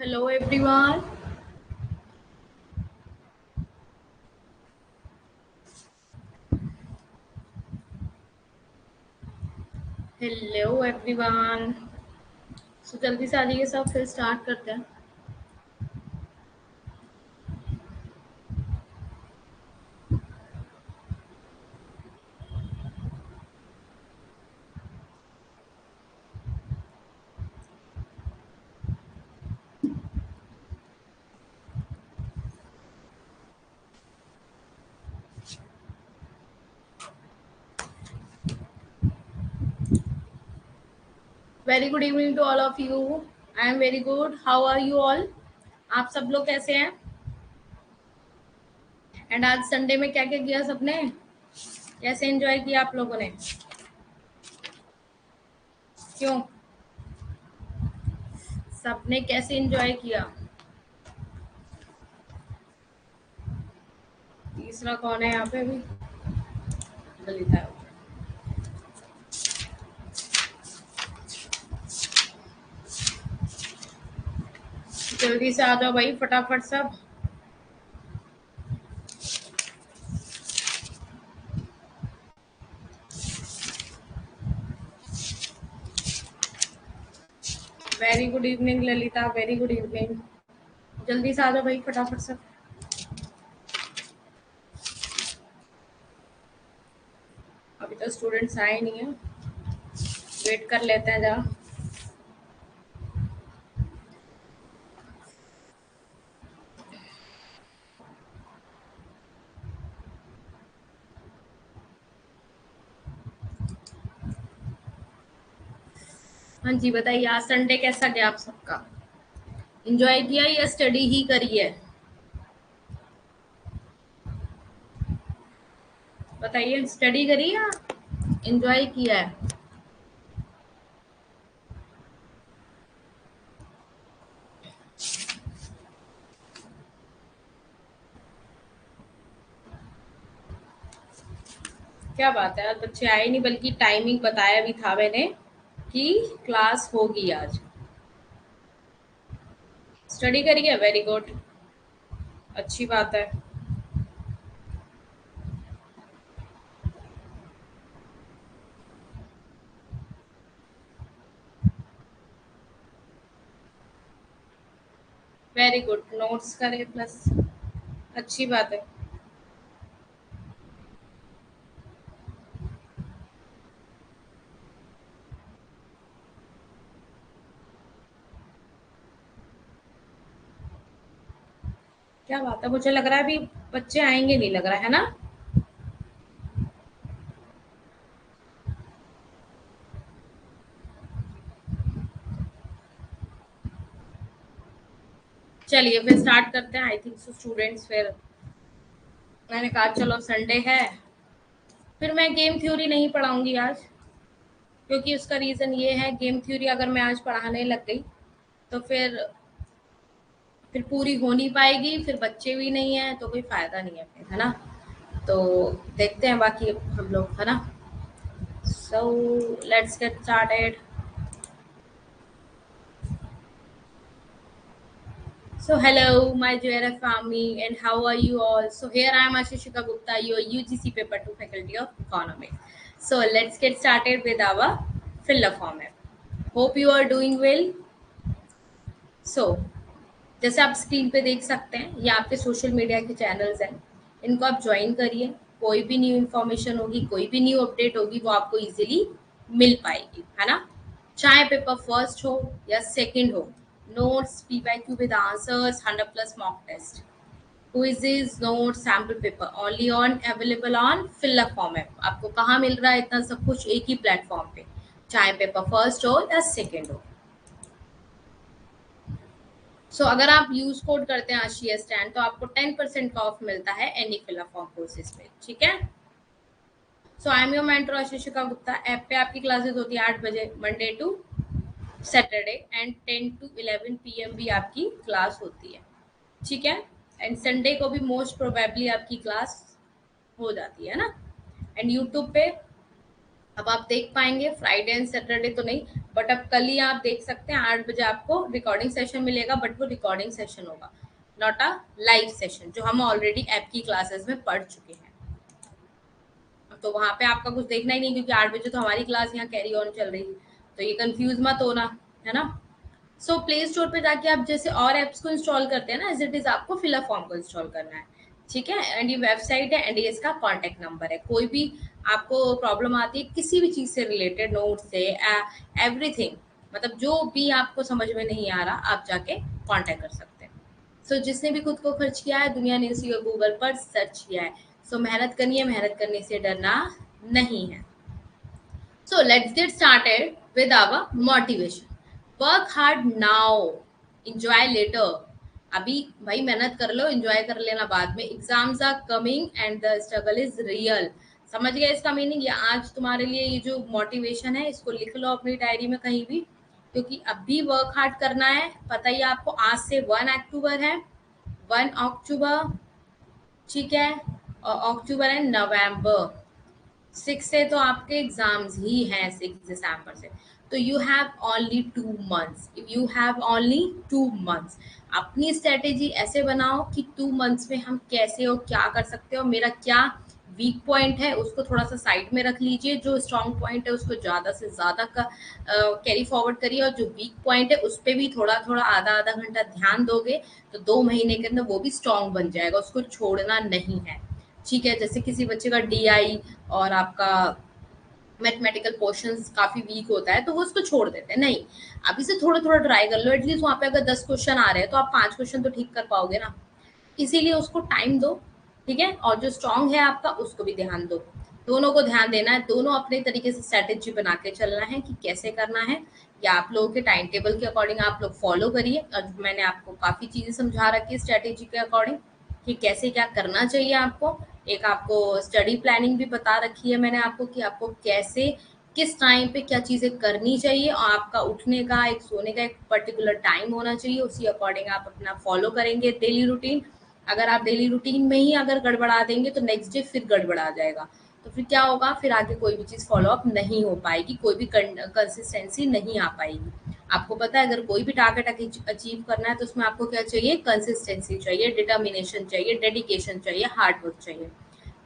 Hello everyone. Hello everyone. So जल्दी से आ जाइए सब फिर स्टार्ट करते हैं. Very good evening to all of you. I am very good. How are you all? आप सब लोग कैसे हैं? एंड आज संडे में क्या क्या किया सबने? कैसे एंजॉय किया आप लोगों ने? क्यों? सबने कैसे एंजॉय किया? तीसरा कौन है यहाँ पे अभी? ललिता है. जल्दी से आ जाओ भाई फटाफट सब. Very good evening Lalita. Very good evening. जल्दी से आ जाओ भाई फटाफट सब. अभी तो स्टूडेंट्स आए नहीं है. वेट कर लेते हैं जरा. हाँ जी बताइए आज संडे कैसा गया आप सबका? एंजॉय किया या स्टडी ही करी है? बताइए स्टडी करी या एंजॉय किया है? क्या बात है, आज बच्चे आए नहीं बल्कि टाइमिंग बताया भी था मैंने कि क्लास होगी आज. स्टडी करी है. Very good. अच्छी बात है. Very good. नोट्स करे प्लस. अच्छी बात है. क्या बात है, मुझे लग रहा है अभी बच्चे आएंगे नहीं लग रहा है ना. चलिए फिर स्टार्ट करते हैं. आई थिंक सो स्टूडेंट्स फिर मैंने कहा चलो संडे है. फिर मैं गेम थ्योरी नहीं पढ़ाऊंगी आज, क्योंकि उसका रीज़न ये है गेम थ्योरी अगर मैं आज पढ़ाने लग गई तो फिर पूरी हो नहीं पाएगी. फिर बच्चे भी नहीं है तो कोई फ़ायदा नहीं है फिर, है ना. तो देखते हैं बाकी हम लोग, है ना. So let's get started. So hello my JRF family and how are you all? So here I am Ashishika Gupta, your UGC paper 2 faculty of economics. So let's get started with our fill up format. Hope you are doing well. So जैसे आप screen पे देख सकते हैं ये आपके social media के channels हैं. इनको आप ज्वाइन करिए. कोई भी न्यू इन्फॉर्मेशन होगी, कोई भी न्यू अपडेट होगी वो आपको इजीली मिल पाएगी, है ना. चाहे पेपर फर्स्ट हो या सेकंड हो, notes, PYQ with answers, 100 plus mock test, quizzes, notes, sample paper only on available on fill up format. आपको कहाँ मिल रहा है इतना सब कुछ? एक ही प्लेटफॉर्म पे, चाहे पेपर फर्स्ट हो या सेकंड हो. सो अगर आप यूज कोड करते हैं आशिया स्टैंड तो आपको 10% का ऑफ मिलता है any fill up form courses पे. ठीक है. So I am your mentor Ashishika Gupta. App पे आपकी क्लासेस होती है 8 बजे Monday to Saturday and 10 to 11 PM भी आपकी क्लास होती है. ठीक है. एंड संडे को भी मोस्ट प्रोबेबली आपकी क्लास हो जाती है ना. एंड यूट्यूब पे अब आप देख पाएंगे फ्राइडे एंड सैटरडे तो नहीं, बट अब कल ही आप देख सकते हैं 8 बजे आपको रिकॉर्डिंग सेशन मिलेगा, बट वो रिकॉर्डिंग सेशन होगा, नॉट अ लाइव सेशन, जो हम ऑलरेडी ऐप की क्लासेस में पढ़ चुके हैं। तो वहां पे आपका कुछ देखना ही नहीं, क्योंकि 8 बजे तो हमारी क्लास यहाँ कैरी ऑन चल रही है, तो ये कंफ्यूज मत होना, है ना। सो प्ले स्टोर पे जाके आप जैसे और एप्स को इंस्टॉल करते हैं ना, एज इट इज आपको फिल फॉर्म को इंस्टॉल करना है, ठीक है। एंड ये वेबसाइट है, एंड ये इसका कॉन्टेक्ट नंबर है। कोई भी आपको प्रॉब्लम आती है किसी भी चीज से रिलेटेड, नोट से एवरीथिंग, मतलब जो भी आपको समझ में नहीं आ रहा, आप जाके कॉन्टेक्ट कर सकते हैं। सो जिसने भी खुद को खर्च किया है, दुनिया ने उसी को गूगल पर सर्च किया है। सो मेहनत करनी है, मेहनत करने से डरना नहीं है। So let's get started with our motivation. Work hard now, enjoy later. अभी भाई मेहनत कर लो, एंजॉय कर लेना बाद में। Exams are coming and the struggle is real. समझ गए इसका मीनिंग? ये आज तुम्हारे लिए ये जो मोटिवेशन है, इसको लिख लो अपनी डायरी में कहीं भी, क्योंकि अभी वर्क हार्ड करना है। पता ही आपको आज से 1 अक्टूबर है, 1 अक्टूबर, ठीक है, और अक्टूबर है नवंबर 6 से तो आपके एग्जाम्स ही हैं, 6 दिसंबर से। तो you have only 2 months, you have only 2 months. अपनी स्ट्रेटेजी ऐसे बनाओ कि 2 मंथ्स में हम कैसे और क्या कर सकते हो, मेरा क्या वीक पॉइंट है उसको थोड़ा सा साइड में रख लीजिए, जो स्ट्रॉन्ग पॉइंट है उसको ज़्यादा से ज़्यादा का कैरी फॉरवर्ड करिए, और जो वीक पॉइंट है उस पर भी थोड़ा थोड़ा आधा आधा घंटा ध्यान दोगे तो 2 महीने के अंदर वो भी स्ट्रॉन्ग बन जाएगा, उसको छोड़ना नहीं है, ठीक है। जैसे किसी बच्चे का DI और आपका मैथमेटिकल पोर्शंस काफी वीक होता है, तो वो उसको छोड़ देते हैं, नहीं, अभी से थोड़ा थोड़ा ट्राई कर लो। एटलीस्ट वहां पे अगर 10 क्वेश्चन आ रहे हैं तो आप 5 क्वेश्चन तो ठीक कर पाओगे ना, इसीलिए उसको टाइम दो, ठीक है। और जो स्ट्रांग है आपका उसको भी ध्यान दो, दोनों को ध्यान देना है, दोनों अपने तरीके से स्ट्रेटेजी बना के चलना है कि कैसे करना है। या आप लोगों के टाइम टेबल के अकॉर्डिंग आप लोग फॉलो करिए, और मैंने आपको काफी चीजें समझा रखी है स्ट्रेटेजी के अकॉर्डिंग कि कैसे क्या करना चाहिए आपको। एक आपको स्टडी प्लानिंग भी बता रखी है मैंने आपको कि आपको कैसे किस टाइम पे क्या चीजें करनी चाहिए, और आपका उठने का एक सोने का एक पर्टिकुलर टाइम होना चाहिए, उसी अकॉर्डिंग आप अपना फॉलो करेंगे डेली रूटीन। अगर आप डेली रूटीन में ही अगर गड़बड़ा देंगे तो नेक्स्ट डे फिर गड़बड़ा जाएगा, तो फिर क्या होगा, फिर आगे कोई भी चीज़ फॉलो अप नहीं हो पाएगी, कोई भी कंसिस्टेंसी नहीं आ पाएगी। आपको पता है अगर कोई भी टारगेट अचीव करना है तो उसमें आपको क्या चाहिए, कंसिस्टेंसी चाहिए, डिटर्मिनेशन चाहिए, डेडिकेशन चाहिए, हार्ड वर्क चाहिए,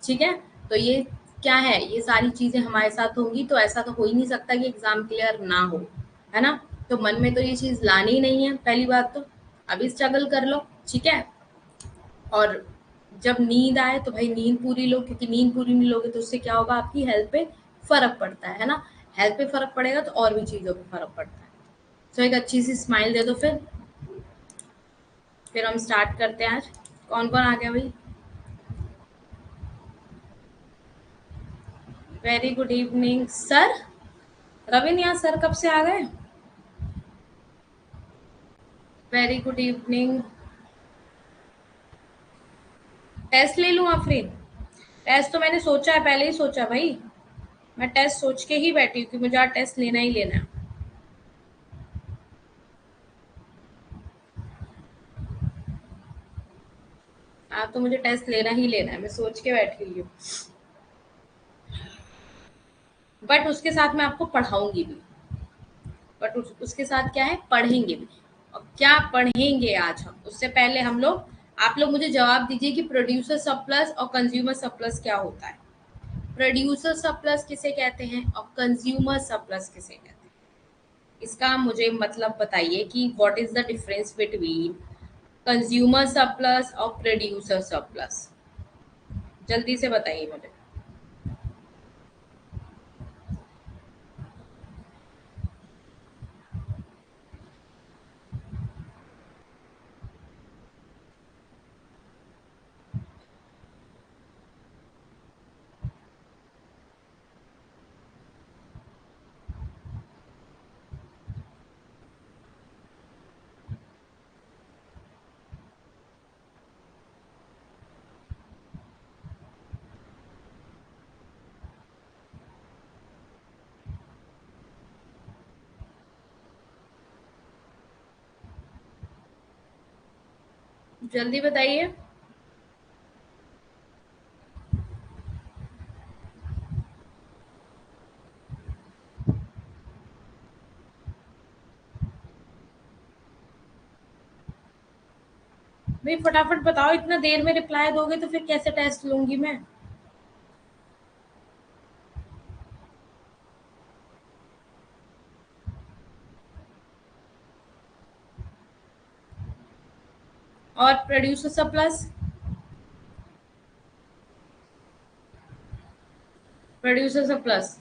ठीक है। तो ये क्या है, ये सारी चीज़ें हमारे साथ होंगी तो ऐसा तो हो ही नहीं सकता कि एग्ज़ाम क्लियर ना हो, है ना। तो मन में तो ये चीज़ लानी ही नहीं है, पहली बात तो अभी स्ट्रगल कर लो, ठीक है। और जब नींद आए तो भाई नींद पूरी लो, क्योंकि नींद पूरी नहीं लोगे तो उससे क्या होगा, आपकी हेल्थ पे फर्क पड़ता है ना। हेल्थ पे फर्क पड़ेगा तो और भी चीज़ों पे फर्क पड़ता है। तो एक अच्छी सी स्माइल दे दो, फिर हम स्टार्ट करते हैं। आज कौन कौन आ गया भाई? Very good evening sir. Ravin, यहाँ सर कब से आ गए? Very good evening. टेस्ट ले लूँ आफरीन? टेस्ट तो मैंने सोचा है, पहले ही सोचा भाई, मैं टेस्ट सोच के ही बैठी हूँ कि मुझे आज टेस्ट लेना ही लेना है। आप तो मुझे टेस्ट लेना ही लेना है, मैं सोच के बैठी हुई हूँ। बट उसके साथ मैं आपको पढ़ाऊंगी भी, बट उसके साथ क्या है, पढ़ेंगे भी। और क्या पढ़ेंगे आज हम, उससे पहले हम लोग, आप लोग मुझे जवाब दीजिए कि प्रोड्यूसर सरप्लस और कंज्यूमर सरप्लस क्या होता है। प्रोड्यूसर सरप्लस किसे कहते हैं और कंज्यूमर सरप्लस किसे कहते हैं, इसका मुझे मतलब बताइए कि what is the difference between consumer surplus और प्रोड्यूसर सरप्लस, जल्दी से बताइए मुझे। जल्दी बताइए। भाई फटाफट बताओ, इतना देर में रिप्लाई दोगे तो फिर कैसे टेस्ट लूंगी मैं? और प्रोड्यूसर सरप्लस? प्रोड्यूसर सरप्लस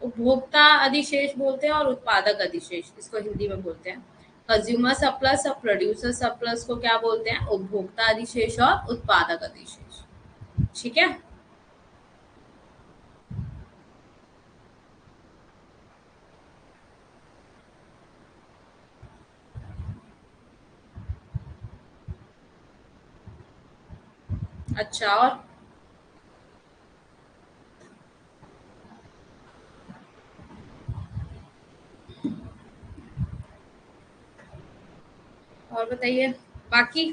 उपभोक्ता अधिशेष बोलते हैं और उत्पादक अधिशेष इसको हिंदी में बोलते हैं। कंज्यूमर सरप्लस और प्रोड्यूसर सरप्लस को क्या बोलते हैं? उपभोक्ता अधिशेष और उत्पादक अधिशेष। ठीक है। अच्छा, और बताइए बाकी।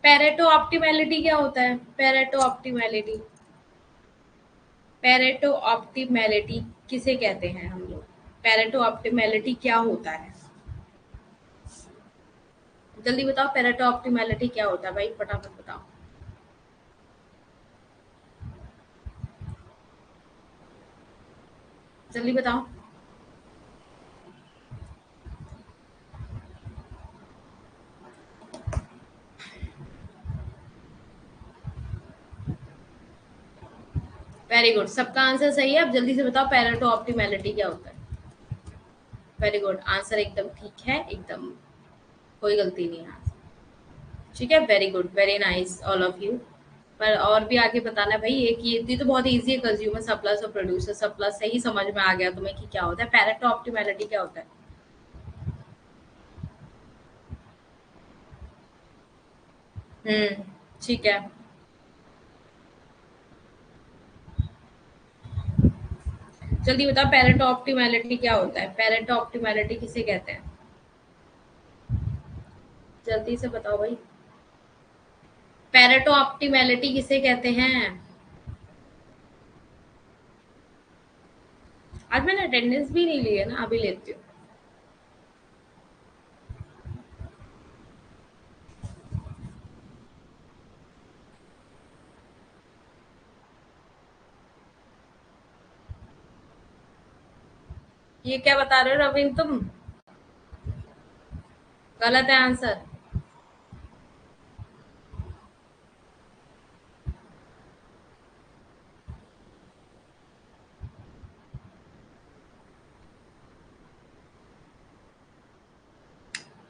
पेरेटो ऑप्टिमैलिटी क्या होता है? पेरेटो ऑप्टिमैलिटी, पेरेटो ऑप्टिमैलिटी किसे कहते हैं हम लोग? पेरेटो ऑप्टिमैलिटी क्या होता है? जल्दी बताओ, पेरेटो ऑप्टिमैलिटी क्या होता है भाई, फटाफट बताओ। जल्दी बताओ। वेरी गुड, सबका आंसर सही है। अब जल्दी से बताओ पेरेटो ऑप्टिमैलिटी क्या होता है? वेरी गुड, आंसर एकदम ठीक है, एकदम कोई गलती नहीं है। ठीक है, very good, very nice all of you. पर और भी आगे बताना है भाई। एक ये तो बहुत इजी है, कंज्यूमर सरप्लस और प्रोड्यूसर सरप्लस से ही समझ में आ गया तुम्हें कि क्या होता है। पेरेटो ऑप्टिमैलिटी क्या होता है? ठीक है। जल्दी बताओ पेरेटो ऑप्टिमैलिटी क्या होता है? पेरेटो ऑप्टिमैलिटी किसे कहते हैं? जल्दी से बताओ भाई। पेरेटो ऑप्टिमैलिटी किसे कहते हैं? आज मैंने अटेंडेंस भी नहीं ली है ना, अभी लेती हूँ। ये क्या बता रहे हो रविंद्र तुम? गलत है आंसर।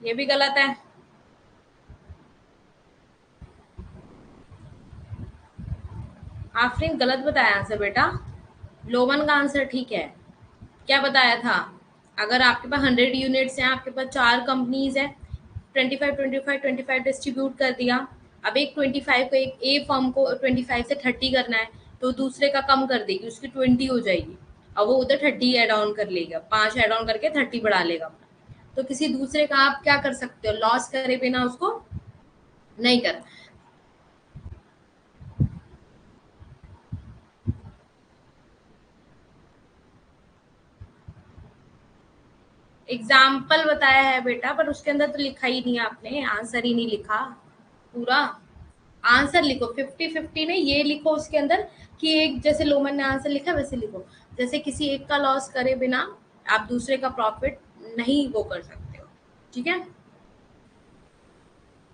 ये भी गलत है। आफरीन गलत बताया आंसर बेटा। लोमन का आंसर ठीक है। क्या बताया था? अगर आपके पास 100 यूनिट्स हैं, आपके पास 4 कंपनीज है, 25 25 25 डिस्ट्रीब्यूट कर दिया। अब एक 25 को, एक ए फर्म को 25 से 30 करना है, तो दूसरे का कम कर देगी, उसकी 20 हो जाएगी। अब वो उधर 30 एड ऑन कर लेगा, 5 एड ऑन करके 30 बढ़ा लेगा अपना। तो किसी दूसरे का आप क्या कर सकते हो? लॉस करे बिना उसको नहीं कर। एग्जाम्पल बताया है बेटा, पर उसके अंदर तो लिखा ही नहीं, आपने आंसर ही नहीं लिखा पूरा। आंसर लिखो 50-50 नहीं, ये लिखो उसके अंदर कि एक, जैसे लोमन ने आंसर लिखा वैसे लिखो। जैसे किसी एक का लॉस करे बिना आप दूसरे का प्रॉफिट नहीं वो कर सकते हो। ठीक है।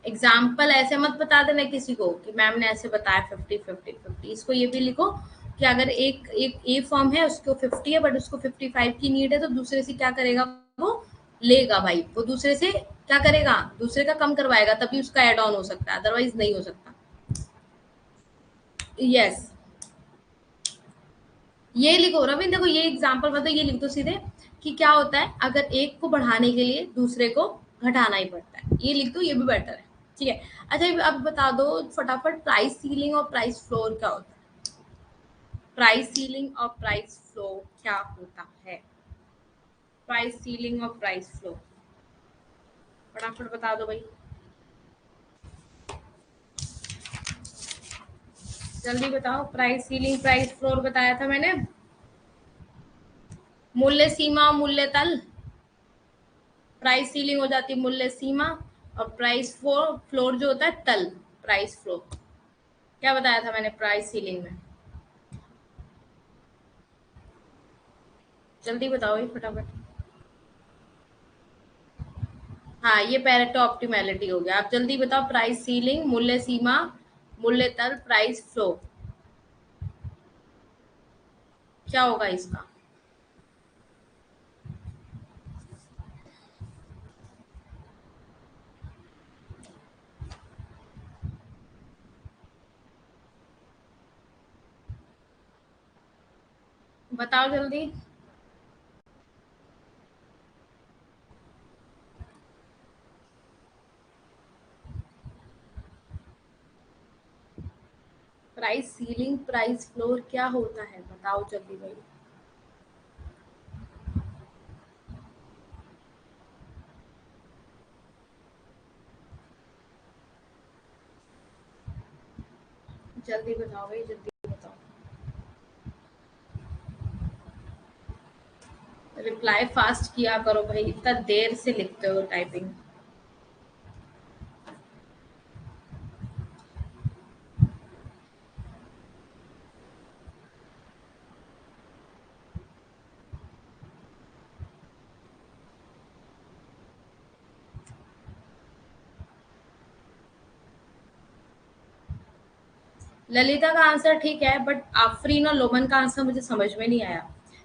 एग्जाम्पल ऐसे मत बता देना किसी को कि मैम ने ऐसे बताया 50-50-50। इसको ये भी लिखो कि अगर एक एक ए फॉर्म है, उसको 50 है बट उसको 55 की नीड है, तो दूसरे से क्या करेगा? वो लेगा भाई, वो दूसरे से क्या करेगा? दूसरे का कम करवाएगा, तभी उसका एड ऑन हो सकता है, अदरवाइज नहीं हो सकता। यस, ये लिखो रविंद्र, देखो ये एग्जांपल मतलब ये लिख दो सीधे कि क्या होता है अगर एक को बढ़ाने के लिए दूसरे को घटाना ही पड़ता है, ये लिख दो, ये भी बेटर है। ठीक है। अच्छा अब बता दो फटाफट, प्राइस सीलिंग और प्राइस फ्लोर क्या होता है? प्राइस सीलिंग और प्राइस फ्लोर क्या होता है? प्राइस सीलिंग और प्राइस फ्लोर फटाफट बता दो भाई, जल्दी बताओ। प्राइस सीलिंग प्राइस फ्लोर बताया था मैंने। मूल्य सीमा और मूल्य तल। प्राइस सीलिंग हो जाती है मूल्य सीमा, और प्राइस फ्लोर फ्लोर जो होता है तल, प्राइस फ्लोर। क्या बताया था मैंने प्राइस सीलिंग में? जल्दी बताओ ये फटाफट। हाँ, ये पैरेटो ऑप्टिमैलिटी हो गया। आप जल्दी बताओ, प्राइस सीलिंग, मूल्य सीमा, मूल्य तल, प्राइस फ्लोर, क्या होगा इसका? बताओ जल्दी। प्राइस सीलिंग प्राइस फ्लोर क्या होता है, बताओ जल्दी भाई। जल्दी बताओ भाई, जल्दी बताओ। रिप्लाई फास्ट किया करो भाई, इतना देर से लिखते हो टाइपिंग। ललिता का आंसर ठीक है, बट आफरीन और लोमन का आंसर मुझे समझ में नहीं आया।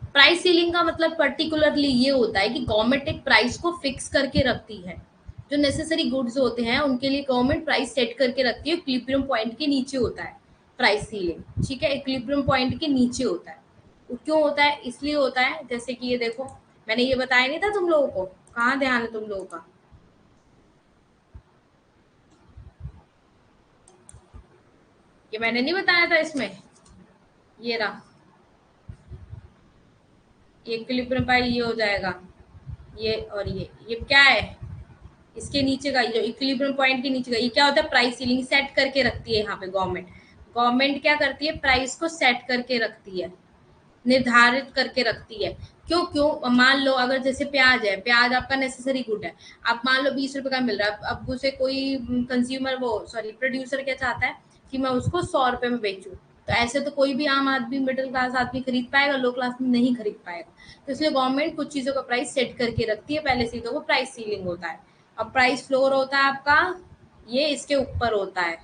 प्राइस सीलिंग का मतलब पर्टिकुलरली ये होता है कि गवर्नमेंट एक प्राइस को फिक्स करके रखती है। जो नेसेसरी गुड्स होते हैं उनके लिए गवर्नमेंट प्राइस सेट करके रखती है, इक्विलिब्रियम पॉइंट के नीचे होता है प्राइस सीलिंग। ठीक है, इक्विलिब्रियम पॉइंट के नीचे होता है। वो क्यों होता है? इसलिए होता है, जैसे कि ये देखो, मैंने ये बताया नहीं था तुम लोगों को? कहाँ ध्यान है तुम लोगों का? ये मैंने नहीं बताया था इसमें? ये रहा, ये इक्विलिब्रियम पॉइंट ये हो जाएगा, ये और ये क्या है? इसके नीचे का, जो इक्विलिब्रियम पॉइंट के नीचे का, ये क्या होता है? प्राइस सीलिंग सेट करके रखती है यहाँ पे गवर्नमेंट। गवर्नमेंट क्या करती है? प्राइस को सेट करके रखती है, निर्धारित करके रखती है। क्यों क्यों? मान लो अगर जैसे प्याज है, प्याज आपका नेसेसरी गुड है। आप मान लो 20 रुपए का मिल रहा है, अब उसे कोई कंज्यूमर, वो सॉरी प्रोड्यूसर क्या चाहता है कि मैं उसको 100 रुपए में बेचूं। तो ऐसे तो कोई भी आम आदमी, मिडिल क्लास आदमी खरीद पाएगा, लो क्लास में नहीं खरीद पाएगा। तो इसलिए गवर्नमेंट कुछ चीजों का प्राइस सेट करके रखती है पहले से ही, तो वो प्राइस सीलिंग होता है। अब प्राइस फ्लोर होता है आपका, ये इसके ऊपर होता है।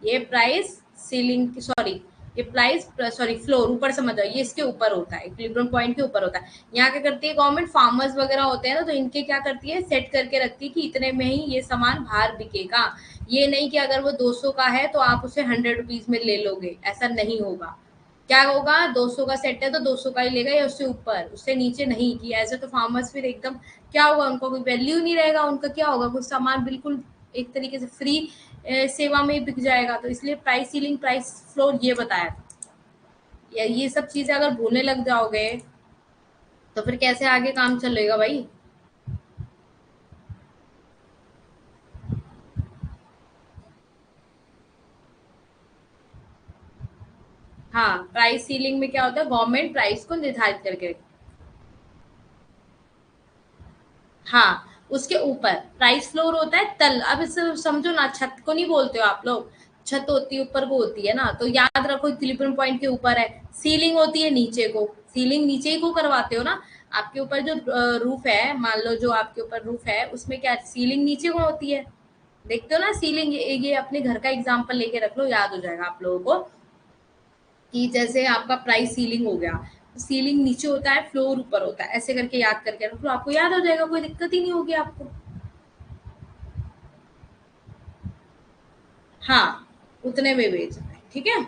ये प्राइस सीलिंग, सॉरी, ये प्राइस सॉरी फ्लोर ऊपर समझ जाओ, ये इसके ऊपर होता है, इक्विलिब्रियम पॉइंट के ऊपर होता है। यहाँ क्या करती है गवर्नमेंट? फार्मर्स वगैरह होते हैं ना, तो इनके क्या करती है? सेट करके रखती है कि इतने में ही ये सामान बाहर बिकेगा। ये नहीं कि अगर वो 200 का है तो आप उसे 100 रुपीज में ले लोगे, ऐसा नहीं होगा। क्या होगा? 200 का सेट है तो 200 का ही लेगा, या उससे ऊपर, उससे नीचे नहीं। कि ऐसे तो फार्मर्स फिर एकदम क्या होगा, उनका कोई वैल्यू नहीं रहेगा, उनका क्या होगा, कुछ सामान बिल्कुल एक तरीके से फ्री सेवा में बिक जाएगा। तो इसलिए प्राइस सीलिंग प्राइस फ्लोर ये बताया था। ये सब चीजें अगर भूलने लग जाओगे तो फिर कैसे आगे काम चलेगा भाई? हाँ, प्राइस सीलिंग में क्या होता है? गवर्नमेंट प्राइस को निर्धारित करके, हाँ, उसके ऊपर प्राइस फ्लोर होता है तल। अब इसे समझो ना, छत को नहीं बोलते हो आप लोग, छत होती है ऊपर को होती है ना, तो याद रखो इक्विलिब्रियम पॉइंट के ऊपर है। सीलिंग होती है नीचे को, सीलिंग नीचे ही को करवाते हो ना। आपके ऊपर जो रूफ है, मान लो जो आपके ऊपर रूफ है उसमें क्या सीलिंग नीचे को होती है? देखते हो ना सीलिंग, ये अपने घर का एग्जाम्पल लेके रख लो, याद हो जाएगा आप लोगों को। कि जैसे आपका प्राइस सीलिंग हो गया, सीलिंग नीचे होता है, फ्लोर ऊपर होता है, ऐसे करके याद करके रख लो, आपको याद हो जाएगा, कोई दिक्कत ही नहीं होगी आपको। हाँ, उतने में बेच रहे हैं, ठीक है।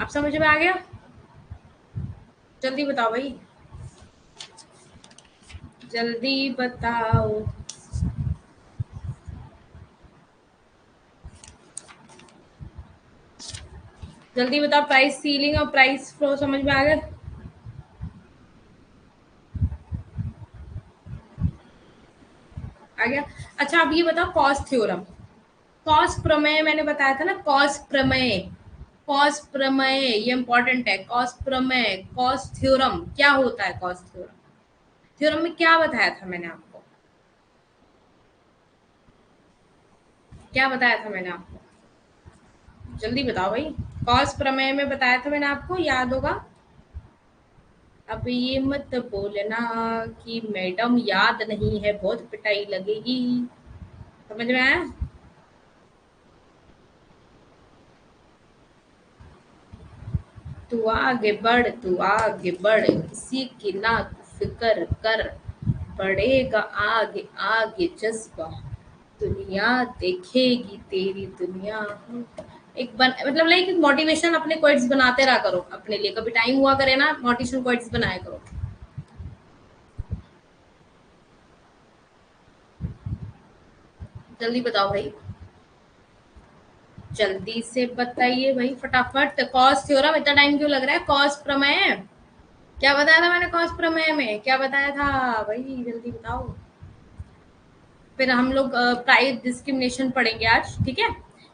आप समझ में आ गया? जल्दी बताओ भाई, जल्दी बताओ। जल्दी बताओ, प्राइस सीलिंग और प्राइस फ्लो समझ में आ गया? आ गया। अच्छा अब ये बताओ, कॉस्ट थ्योरम, कॉस्ट प्रमेय मैंने बताया था ना, कॉस्ट प्रमेय, कॉस्ट प्रमेय ये इंपॉर्टेंट है। कॉस्ट प्रमेय, कॉस्ट थ्योरम क्या होता है? कॉस्ट थ्योरम, थ्योरम में क्या बताया था मैंने आपको? क्या बताया था मैंने आपको? जल्दी बताओ भाई। कॉस्ट प्रमेय में बताया था मैंने आपको, याद होगा। अब ये मत बोलना कि मैडम याद नहीं है, बहुत पिटाई लगेगी। समझ में आया? तू आगे बढ़, तू आगे बढ़, किसी की ना फिक्र कर, बढ़ेगा आगे आगे जज्बा, दुनिया देखेगी तेरी दुनिया। एक बन मतलब लाइक मोटिवेशन, अपने क्वेट्स बनाते रहा करो अपने लिए, कभी टाइम हुआ करे ना मोटिवेशन क्वेट्स बनाया करो। जल्दी बताओ भाई, जल्दी से बताइए भाई फटाफट। कॉस थ्योरम, इतना टाइम क्यों लग रहा है? कॉस प्रमेय क्या बताया था मैंने? कॉस प्रमेय में क्या बताया था भाई? जल्दी बताओ। फिर हम लोग प्राइस डिस्क्रिमिनेशन पढ़ेंगे आज, ठीक है,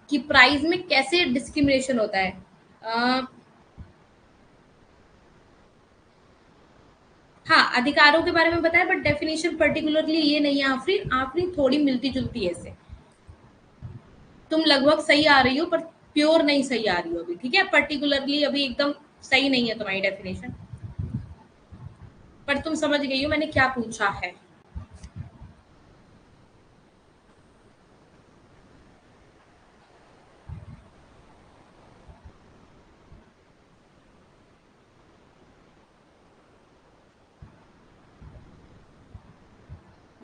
कि प्राइस में कैसे डिस्क्रिमिनेशन होता है। अ, हाँ, अधिकारों के बारे में बताया, बट डेफिनेशन पर्टिकुलरली ये नहीं है आफरीन, आफरीन थोड़ी मिलती जुलती है इससे। तुम लगभग सही आ रही हो पर प्योर नहीं सही आ रही हो अभी, ठीक है, पर्टिकुलरली अभी एकदम सही नहीं है तुम्हारी डेफिनेशन, पर तुम समझ गई हो मैंने क्या पूछा है।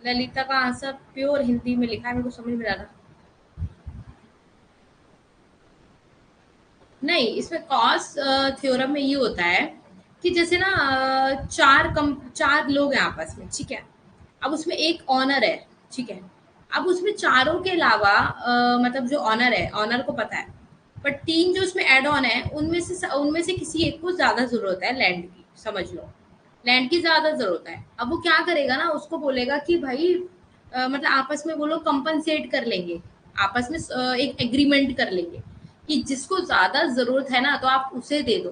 ललिता का आंसर प्योर हिंदी में लिखा है, मेरे को समझ में आ रहा। नहीं, इसमें कॉस थ्योरम में ये होता है कि जैसे ना चार लोग हैं आपस में, ठीक है, अब उसमें एक ऑनर है, ठीक है, अब उसमें चारों के अलावा मतलब जो ऑनर है, ऑनर को पता है, बट तीन जो उसमें एड ऑन है, उनमें से किसी एक को ज्यादा जरूरत है लैंड की, समझ लो, लैंड की ज्यादा जरूरत है। अब वो क्या करेगा ना, उसको बोलेगा कि भाई मतलब आपस में वो लोग कंपनसेट कर लेंगे, आपस में एक एग्रीमेंट कर लेंगे कि जिसको ज्यादा जरूरत है ना तो आप उसे दे दो।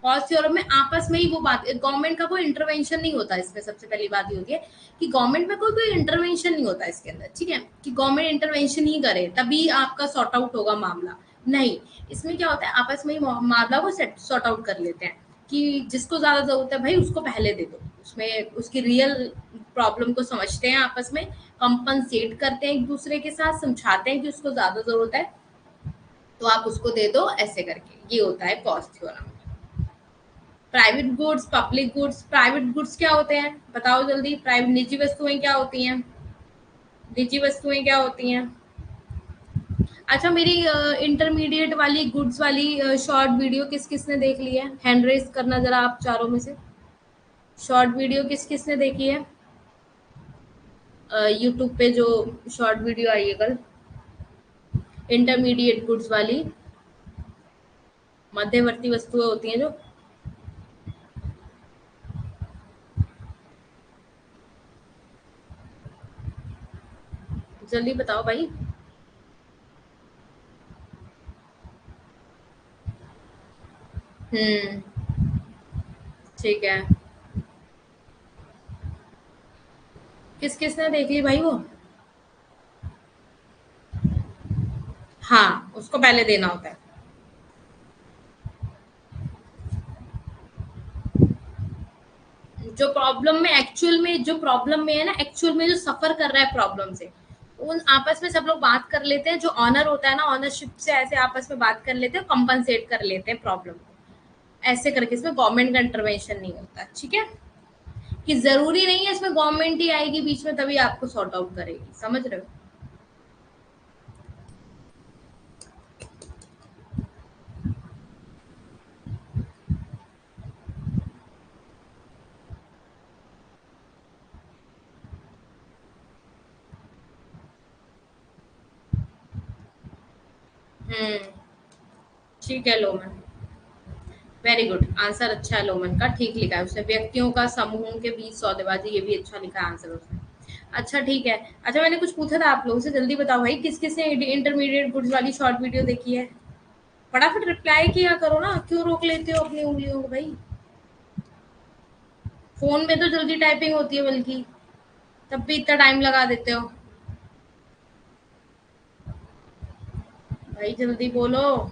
कॉस्ट थ्योरम में आपस में ही वो बात, गवर्नमेंट का कोई इंटरवेंशन नहीं होता इसमें। सबसे पहली बात ये होती है कि गवर्नमेंट में कोई कोई इंटरवेंशन नहीं होता इसके अंदर, ठीक है, कि गवर्नमेंट इंटरवेंशन ही करे तभी आपका सॉर्ट आउट होगा मामला। नहीं, इसमें क्या होता है, आपस में ही मामला को सॉर्ट आउट कर लेते हैं कि जिसको ज्यादा जरूरत है भाई उसको पहले दे दो, उसमें उसकी रियल प्रॉब्लम को समझते हैं, आपस में कंपनसेट करते हैं, एक दूसरे के साथ समझाते हैं कि उसको ज्यादा जरूरत है तो आप उसको दे दो, ऐसे करके ये होता है cost theorem. Private goods, public goods, private goods क्या होते हैं बताओ जल्दी? प्राइवेट निजी वस्तुएं क्या होती हैं? निजी वस्तुएं क्या होती हैं? अच्छा, मेरी इंटरमीडिएट वाली गुड्स वाली शॉर्ट वीडियो किस किसने देख ली है? हैंड रेस करना जरा आप चारों में से। शॉर्ट वीडियो किस किसने देखी है? यूट्यूब पे जो शॉर्ट वीडियो आई है कल, इंटरमीडिएट गुड्स वाली, मध्यवर्ती वस्तुएं होती हैं जो। जल्दी बताओ भाई। हम्म, ठीक है। किस किसने देख ली भाई वो? हाँ, उसको पहले देना होता है। जो प्रॉब्लम में एक्चुअल में, जो प्रॉब्लम में है ना, एक्चुअल में जो सफर कर रहा है प्रॉब्लम से, उन आपस में सब लोग बात कर लेते हैं, जो ऑनर होता है ना, ऑनरशिप से ऐसे आपस में बात कर लेते हैं, कंपनसेट कर लेते हैं प्रॉब्लम को, ऐसे करके। इसमें गवर्नमेंट का इंटरवेंशन नहीं होता, ठीक है, कि जरूरी नहीं है इसमें गवर्नमेंट ही आएगी बीच में तभी आपको सॉर्ट आउट करेगी, समझ रहे हो? ठीक है लोमन, वेरी गुड आंसर, अच्छा है लोमन का, ठीक लिखा है उसने। व्यक्तियों का समूह के बीच सौदेबाजी, ये भी अच्छा लिखा है आंसर उसने। अच्छा ठीक है। अच्छा मैंने कुछ पूछा था आप लोगों से, जल्दी बताओ भाई, किस किसने इंटरमीडिएट गुड्स वाली शॉर्ट वीडियो देखी है? फटाफट रिप्लाई किया करो ना, क्यों रोक लेते हो अपनी उंगलियों को भाई? फोन में तो जल्दी टाइपिंग होती है, बल्कि तब भी इतना टाइम लगा देते हो भाई, जल्दी बोलो।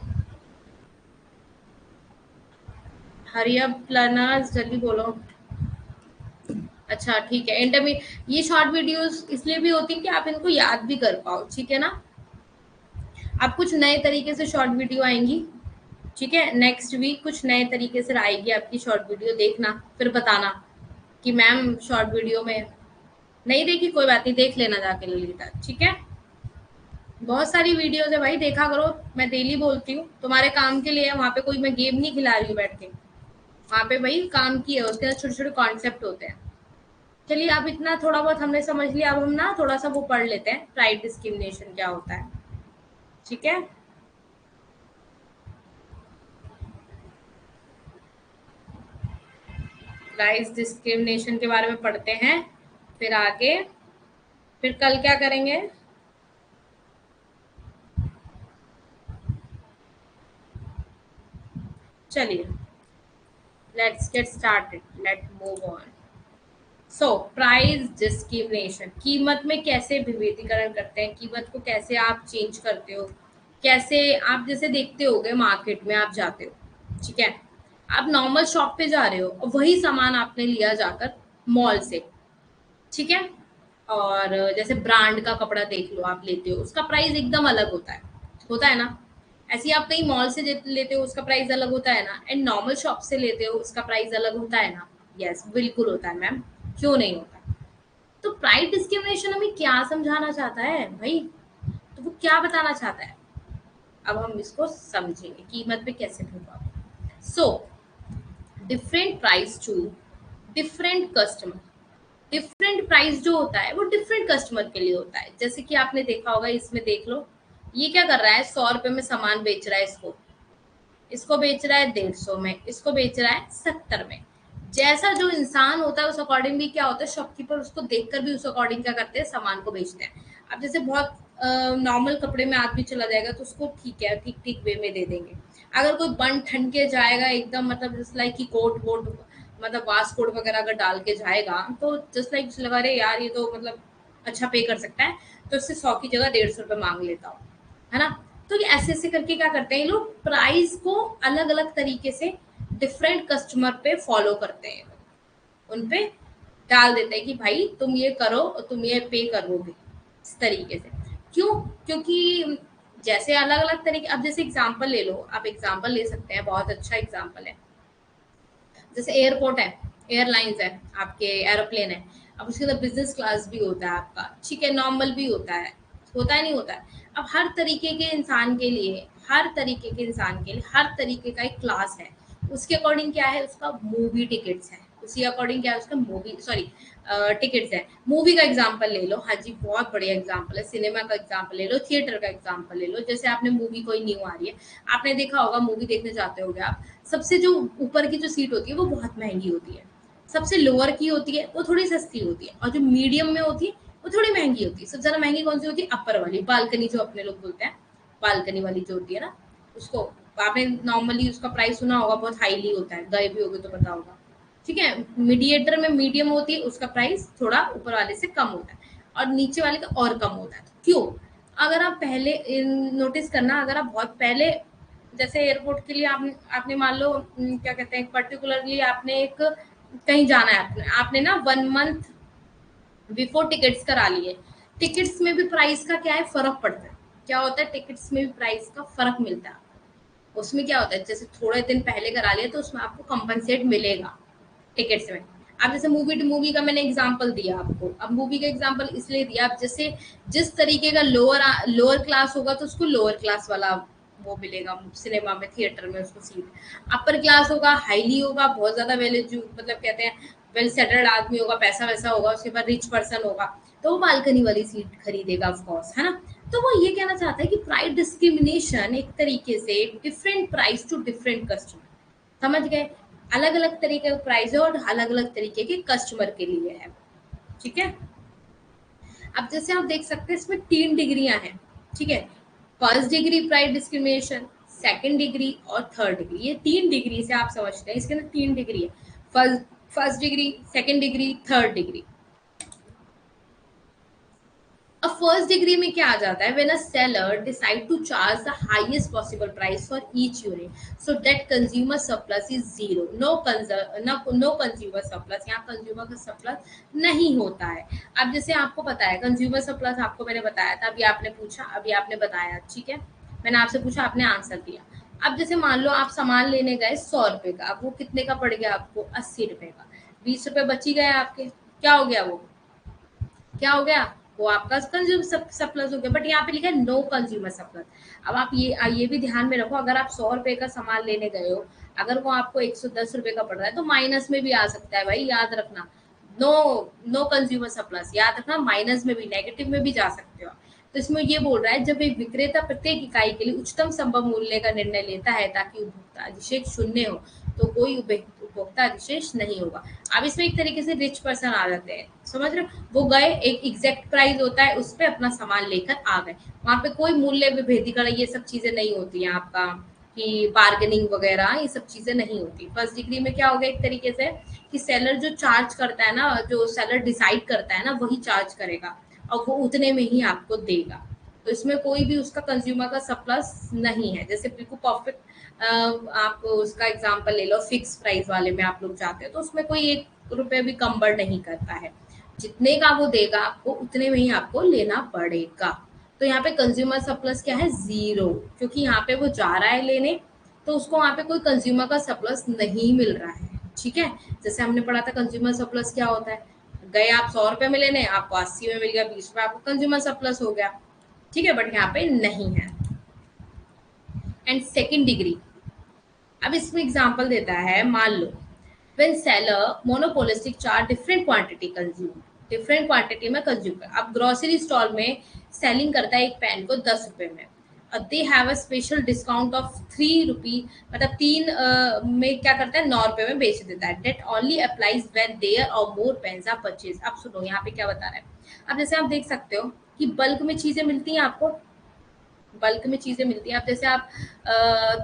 हरी अप लर्नर्स, जल्दी बोलो। अच्छा ठीक है, इंटरमी ये शॉर्ट वीडियोस इसलिए भी होती है कि आप इनको याद भी कर पाओ, ठीक है ना? अब कुछ नए तरीके से शॉर्ट वीडियो आएंगी, ठीक है? नेक्स्ट वीक कुछ नए तरीके से आएगी आपकी शॉर्ट वीडियो, देखना फिर बताना कि मैम शॉर्ट वीडियो में नहीं देखी, कोई बात नहीं, देख लेना जाके ललिता, ठीक है? बहुत सारी वीडियोस है भाई, देखा करो। मैं डेली बोलती हूँ तुम्हारे काम के लिए, वहां पे कोई मैं गेम नहीं खिला रही हूँ बैठ के, वहां पे भाई काम की है, उसके अंदर छोटे छोटे कॉन्सेप्ट होते हैं। चलिए अब इतना थोड़ा बहुत हमने समझ लिया, अब हम ना थोड़ा सा वो पढ़ लेते हैं, प्राइड डिस्क्रिमिनेशन क्या होता है, ठीक है? प्राइस डिस्क्रिमिनेशन के बारे में पढ़ते हैं, फिर आगे, फिर कल क्या करेंगे? चलिए let's get started, let move on. So price discrimination, कीमत में कैसे विभेदीकरण करते हैं, कीमत को कैसे आप चेंज करते हो, कैसे आप जैसे देखते होगे मार्केट में आप जाते हो, ठीक है? आप नॉर्मल शॉप पे जा रहे हो और वही सामान आपने लिया जाकर मॉल से, ठीक है? और जैसे ब्रांड का कपड़ा देख लो, आप लेते हो उसका प्राइस एकदम अलग होता है ना? ऐसे ही आप कहीं मॉल से लेते हो उसका प्राइस अलग होता है ना, एंड नॉर्मल शॉप से लेते हो उसका प्राइस अलग होता है ना? यस बिल्कुल होता है मैम, क्यों नहीं होता? तो प्राइस डिस्क्रिमिनेशन हमें क्या समझाना चाहता है भाई? तो वो क्या बताना चाहता है, अब हम इसको समझेंगे, कीमत पे कैसे भेदभाव। So different price to different customer, different price जो होता है वो डिफरेंट कस्टमर के लिए होता है। जैसे कि आपने देखा होगा, इसमें देख लो, ये क्या कर रहा है, 100 रुपए में सामान बेच रहा है, इसको इसको बेच रहा है 150 में, इसको बेच रहा है 70 में। जैसा जो इंसान होता है उस अकॉर्डिंग भी क्या होता है, शॉपकीपर उसको देखकर भी उस अकॉर्डिंग क्या करते हैं, सामान को बेचते हैं। अब जैसे बहुत नॉर्मल कपड़े में आदमी चला जाएगा तो उसको ठीक है, ठीक ठीक वे में दे देंगे। अगर कोई बन ठन के जाएगा एकदम, मतलब जस्ट लाइक कि कोट वोट, मतलब वास कोट वगैरह अगर डाल के जाएगा, तो जस्ट लाइक लगा रहे यार ये तो मतलब अच्छा पे कर सकता है, तो इससे 100 की जगह 150 रुपये मांग लेता हूँ, है ना? तो ये ऐसे ऐसे करके क्या करते हैं ये लोग, प्राइस को अलग अलग तरीके से डिफरेंट कस्टमर पे फॉलो करते हैं, उन पे डाल देते हैं कि भाई तुम ये करो और तुम ये पे करोगे, इस तरीके से। क्यों? क्योंकि जैसे अलग अलग तरीके, अब जैसे एग्जांपल ले लो, आप एग्जांपल ले सकते हैं, बहुत अच्छा एग्जांपल है। जैसे एयरपोर्ट है, एयरलाइंस है, आपके एरोप्लेन है, अब उसके अंदर बिजनेस क्लास भी होता है आपका, ठीक है, नॉर्मल भी होता है नहीं होता है? अब हर तरीके के इंसान के लिए, हर तरीके के इंसान के लिए हर तरीके का एक क्लास है, उसके अकॉर्डिंग क्या है उसका मूवी टिकट्स है, उसी अकॉर्डिंग क्या है उसका मूवी, सॉरी टिकट्स है। मूवी का एग्जांपल ले लो, हाँ जी बहुत बढ़िया एग्जांपल है, सिनेमा का एग्जांपल ले लो, थिएटर का एग्जांपल ले लो। जैसे आपने मूवी कोई न्यू आ रही है, आपने देखा होगा मूवी देखने जाते होगे आप, सबसे जो ऊपर की जो सीट होती है वो बहुत महंगी होती है, सबसे लोअर की होती है वो थोड़ी सस्ती होती है, और जो मीडियम में होती है वो थोड़ी महंगी होती है। सबसे ज्यादा महंगी कौन सी होती है? अपर वाली, बालकनी जो अपने लोग बोलते हैं, बालकनी वाली जो होती है ना, उसको आपने नॉर्मली उसका प्राइस सुना होगा, बहुत हाईली होता है, गए भी होगे तो पता होगा, ठीक है? मीडिएटर में मीडियम होती है, उसका प्राइस थोड़ा ऊपर वाले से कम होता है, और नीचे वाले का और कम होता है। क्यों? अगर आप पहले नोटिस करना, अगर आप बहुत पहले, जैसे एयरपोर्ट के लिए आपने मान लो क्या कहते हैं, पर्टिकुलरली आपने एक कहीं जाना है, आपने ना 1 मंथ बिफोर टिकट्स करा लिए। टिकट्स में भी प्राइस का क्या है, फर्क पड़ता है। क्या होता है, टिकट्स में भी प्राइस का फर्क मिलता है। उसमें क्या होता है, जैसे थोड़े दिन पहले करा लिया तो उसमें आपको कंपनसेट मिलेगा टिकट्स में। अब जैसे मूवी का मैंने एग्जांपल दिया आपको, अब मूवी का एग्जांपल इसलिए दिया, अब जैसे जिस तरीके का लोअर क्लास होगा तो उसको लोअर क्लास वाला वो मिलेगा सिनेमा में, थिएटर में उसको सीट। अपर क्लास होगा, हाईली होगा, बहुत ज्यादा वेल मतलब कहते हैं वेल सेटल्ड आदमी होगा, पैसा वैसा होगा, उसके बाद रिच पर्सन होगा, तो वो बालकनी वाली सीट खरीदेगा ऑफ कोर्स, है ना? तो वो ये कहना चाहता है कि प्राइस डिस्क्रिमिनेशन एक तरीके से different price to different customer, समझ गए, अलग अलग तरीके का प्राइस है और अलग अलग तरीके के कस्टमर के लिए है, ठीक है। अब जैसे आप देख सकते हैं इसमें 3 डिग्रियां हैं, ठीक है, first degree price discrimination, second degree और थर्ड डिग्री, ये 3 डिग्री से आप समझते हैं, इसके अंदर 3 डिग्री है, first first degree, second degree, third degree. अब फर्स्ट डिग्री में क्या आ जाता है, when a seller decide to charge the highest possible price for each unit so that consumer surplus is zero, no consumer surplus, यहाँ consumer का surplus नहीं होता है। अब जैसे आपको पता है कंज्यूमर सरप्लस, आपको मैंने बताया था, अभी आपने पूछा, अभी आपने बताया, ठीक है, मैंने आपसे पूछा, आपने आंसर दिया। अब जैसे मान लो आप सामान लेने गए 100 रुपए का, अब वो कितने का पड़ गया आपको, 80 रुपए का, 20 रुपए बची गए आपके, क्या हो गया वो, क्या हो गया, वो आपका कंज्यूमर सरप्लस हो गया, बट यहाँ पे लिखा है नो कंज्यूमर सरप्लस। अब आप ये भी ध्यान में रखो, अगर आप 100 रुपए का सामान लेने गए हो, अगर वो आपको 110 रुपए का पड़ रहा है तो माइनस में भी आ सकता है भाई, याद रखना, नो नो कंज्यूमर सरप्लस, याद रखना, माइनस में भी, नेगेटिव में भी जा सकते हो। तो इसमें ये बोल रहा है जब एक विक्रेता प्रत्येक इकाई के लिए उच्चतम संभव मूल्य का निर्णय लेता है ताकि उपभोक्ता अधिशेष शून्य हो, तो कोई उपभोक्ता अधिशेष नहीं होगा। अब इसमें एक तरीके से रिच पर्सन आ जाते हैं, समझ रहे हो, वो गए, एक एग्जैक्ट प्राइस होता है, उस पर अपना सामान लेकर आ गए, वहां पे कोई मूल्य विभेदीकरण ये सब चीजें नहीं होती हैं आपका, कि बार्गेनिंग वगैरह ये सब चीजें नहीं होती। फर्स्ट डिग्री में क्या होगा, एक तरीके से कि सेलर जो चार्ज करता है ना, जो सेलर डिसाइड करता है ना, वही चार्ज करेगा और वो उतने में ही आपको देगा, तो इसमें कोई भी उसका कंज्यूमर का सरप्लस नहीं है। जैसे बिल्कुल परफेक्ट, आप उसका एग्जांपल ले लो, फिक्स प्राइस वाले में आप लोग जाते हो तो उसमें कोई 1 रुपए भी कम बढ़ नहीं करता है, जितने का वो देगा आपको उतने में ही आपको लेना पड़ेगा। तो यहाँ पे कंज्यूमर सरप्लस क्या है, जीरो, क्योंकि यहाँ पे वो जा रहा है लेने, तो उसको वहाँ पे कोई कंज्यूमर का सरप्लस नहीं मिल रहा है, ठीक है। जैसे हमने पढ़ा था कंज्यूमर सरप्लस क्या होता है, गए आप 100 रुपए में लेने, आपको 80 में मिल गया, 20 रुपए आपको कंज्यूमर सरप्लस हो गया, ठीक है, बट यहाँ पे नहीं है। एंड सेकेंड डिग्री, अब इसमें एग्जांपल देता है, मान लो when seller monopolistic charge different quantity consume, different quantity में कंज्यूम कर, अब ग्रोसरी स्टोर में सेलिंग करता है एक पेन को 10 रुपए में, they have a special discount of 3 रुपी, मतलब 3 में क्या करता है, 9 रुपए में बेच देता है, that only applies when there are more pens are purchase. अब सुनो यहाँ पे क्या बता रहा है, अब जैसे आप देख सकते हो कि बल्क में चीजें मिलती हैं आपको, बल्क में चीजें मिलती हैं। अब जैसे आप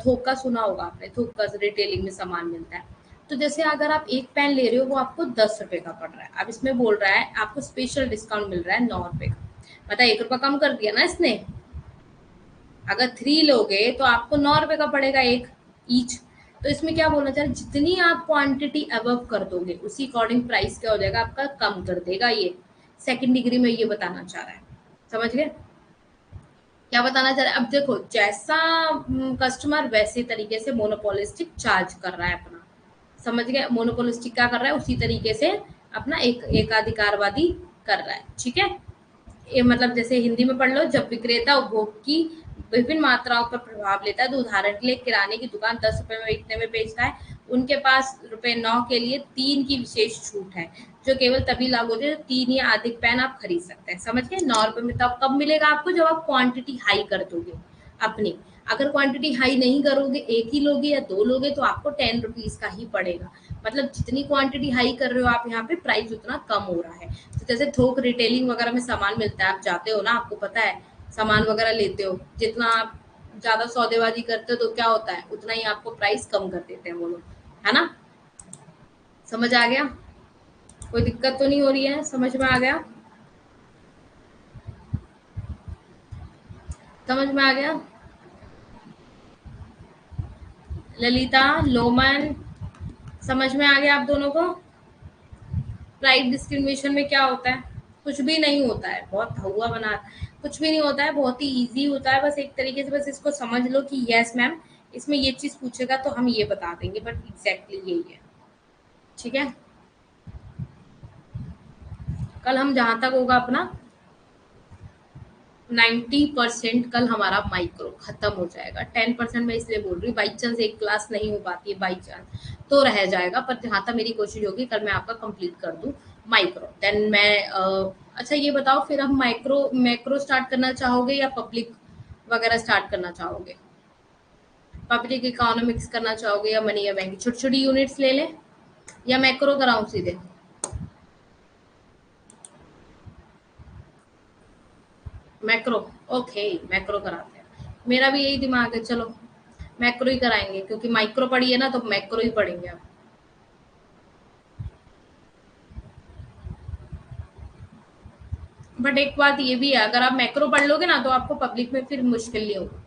थोक का सुना होगा आपने, थोक का रिटेलिंग में सामान मिलता है, तो जैसे अगर आप एक पेन ले रहे हो वो आपको 10 रुपए का पड़ रहा है, अब इसमें बोल रहा है आपको स्पेशल डिस्काउंट मिल रहा है 9 रुपए का, मतलब 1 रुपया कम कर दिया ना इसने, अगर 3 लोगे तो आपको 9 रुपए का पड़ेगा एक ईच। तो इसमें क्या बोलना चाह रहे हैं, जितनी आप क्वांटिटी अबव कर दोगे उसी अकॉर्डिंग प्राइस क्या हो जाएगा आपका, कम कर देगा ये, सेकंड डिग्री में ये बताना चाह रहा है, समझ गए क्या बताना चाह रहा है। अब देखो जैसा कस्टमर वैसे तरीके से मोनोपोलिस्टिक चार्ज कर रहा है अपना, समझ गए, मोनोपोलिस्टिक क्या कर रहा है, उसी तरीके से अपना एक एकाधिकारवादी कर रहा है, ठीक है। ये मतलब जैसे हिंदी में पढ़ लो, जब विक्रेता उपभोग की विभिन्न मात्राओं पर प्रभाव लेता है, तो उदाहरण के लिए किराने की दुकान 10 रुपए में इतने में बेचता है, उनके पास ₹9 के लिए 3 की विशेष छूट है, जो केवल तभी लागू होती है जब 3 या अधिक पेन आप खरीद सकते हैं, समझ गए। 9 रुपए में तब कब मिलेगा आपको, जब आप क्वांटिटी हाई कर दोगे अपनी, अगर क्वांटिटी हाई नहीं करोगे, एक ही लोगे या 2 लोगे, तो आपको 10 रुपीज का ही पड़ेगा, मतलब जितनी क्वांटिटी हाई कर रहे हो आप यहाँ पे प्राइस उतना कम हो रहा है। तो जैसे थोक रिटेलिंग वगैरह में सामान मिलता है, आप जाते हो ना, आपको पता है, सामान वगैरह लेते हो, जितना आप ज्यादा सौदेबाजी करते हो तो क्या होता है, उतना ही आपको प्राइस कम कर देते हैं वो लोग, है ना। समझ आ गया, कोई दिक्कत तो नहीं हो रही है, समझ में आ गया, समझ में आ गया। ललिता, लोमन, समझ में आ गया आप दोनों को, प्राइस डिस्क्रिमिनेशन में क्या होता है, कुछ भी नहीं होता है, बहुत हुआ बना, कुछ भी नहीं होता है, बहुत ही इजी होता है, बस एक तरीके से बस इसको समझ लो कि यस मैम इसमें ये चीज पूछेगा तो हम ये बता देंगे, बट एग्जैक्टली यही है, ठीक है। कल हम जहां तक होगा अपना 90% कल हमारा माइक्रो खत्म हो जाएगा, 10% मैं इसलिए बोल रही हूँ, बाई चांस एक क्लास नहीं हो पाती है, बाई चांस तो रह जाएगा, पर जहां तक मेरी कोशिश होगी कल मैं आपका कंप्लीट कर दूं, माइक्रो देन मैं अच्छा ये बताओ फिर हम माइक्रो मैक्रो स्टार्ट करना चाहोगे या पब्लिक वगैरह स्टार्ट करना चाहोगे? पब्लिक इकोनॉमिक्स करना चाहोगे या मनी या बैंक? छोटी छोटी यूनिट्स ले लें या मैक्रो कराऊं सीधे? मैक्रो, ओके मैक्रो कराते हैं। मेरा भी यही दिमाग है, चलो मैक्रो ही कराएंगे क्योंकि माइक्रो पढ़ी है ना, तो मैक्रो ही पढ़ेंगे अब। बट एक बात ये भी है, अगर आप मैक्रो पढ़ लोगे ना तो आपको पब्लिक में फिर मुश्किल नहीं होगी,